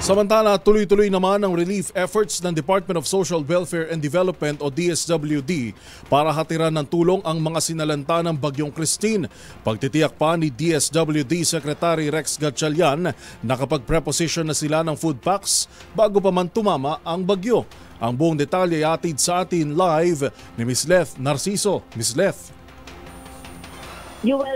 Samantala, tuloy-tuloy naman ang relief efforts ng Department of Social Welfare and Development o DSWD para hatiran ng tulong ang mga sinalanta ng Bagyong Christine. Pagtitiyak pa ni DSWD Secretary Rex Gatchalian na kapag preposition na sila ng food packs bago pa man tumama ang bagyo. Ang buong detalye ay atid sa atin live ni Ms. Leth Narciso. Ms. Leth.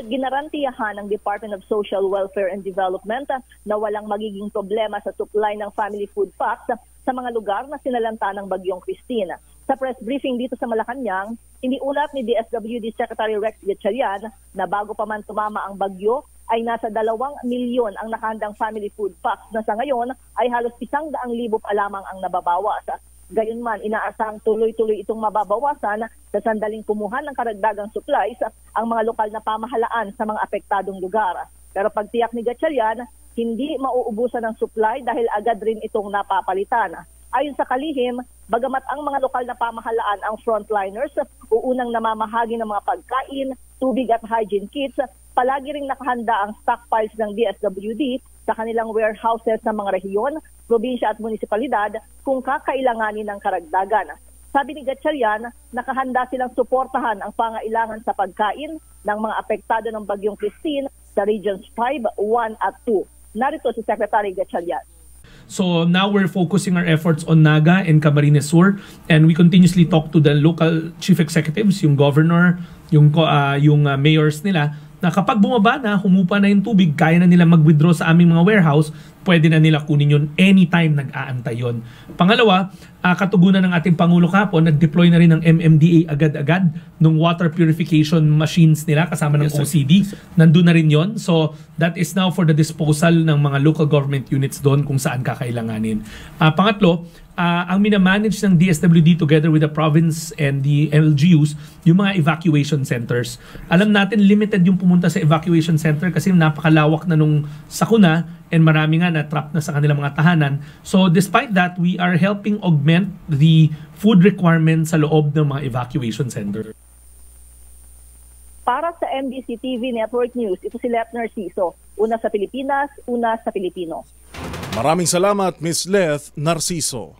Ginarantiyahan ng Department of Social Welfare and Development na walang magiging problema sa supply ng family food packs sa mga lugar na sinalanta ng Bagyong Christine. Sa press briefing dito sa Malacanang, iniulat ni DSWD Secretary Rex Gatchalian na bago pa man tumama ang bagyo ay nasa 2 milyon ang nakahandang family food packs na sa ngayon ay halos 100,000 pa lamang ang nababawas. Gayunman, inaasahang tuloy-tuloy itong mababawasan sa sandaling kumuha ng karagdagang supplies ang mga lokal na pamahalaan sa mga apektadong lugar. Pero pagtiyak ni Gatchalian, hindi mauubusan ng supply dahil agad rin itong napapalitan. Ayon sa kalihim, bagamat ang mga lokal na pamahalaan ang frontliners o unang namamahagi ng mga pagkain, tubig at hygiene kits, palagi ring nakahanda ang stockpiles ng DSWD sa kanilang warehouses sa mga rehiyon, probinsya at munisipalidad kung kakailanganin ng karagdagan. Sabi ni Gatchalian, nakahanda silang suportahan ang pangailangan sa pagkain ng mga apektado ng Bagyong Christine sa Regions 5, 1 at 2. Narito si Secretary Gatchalian. So now we're focusing our efforts on Naga and Camarines Sur, and we continuously talk to the local chief executives, yung governor, yung mayors nila, na kapag bumaba na, humupa na yung tubig, kaya na nila mag-withdraw sa aming mga warehouse, pwede na nila kunin yun anytime nag-aantay yun. Pangalawa, katugunan ng ating Pangulo kahapon, nag-deploy na rin ng MMDA agad-agad ng water purification machines nila kasama ng OCD. Nandun na rin yun. So that is now for the disposal ng mga local government units doon kung saan kakailanganin. Pangatlo, ang minamanage ng DSWD together with the province and the LGUs, yung mga evacuation centers. Alam natin limited yung pumunta sa evacuation center kasi napakalawak na nung sakuna and marami nga na-trap na sa kanilang mga tahanan. So despite that, we are helping augment the food requirements sa loob ng mga evacuation center. Para sa MBC TV Network News, ito si Leth Narciso. Una sa Pilipinas, una sa Pilipino. Maraming salamat, Ms. Leth Narciso.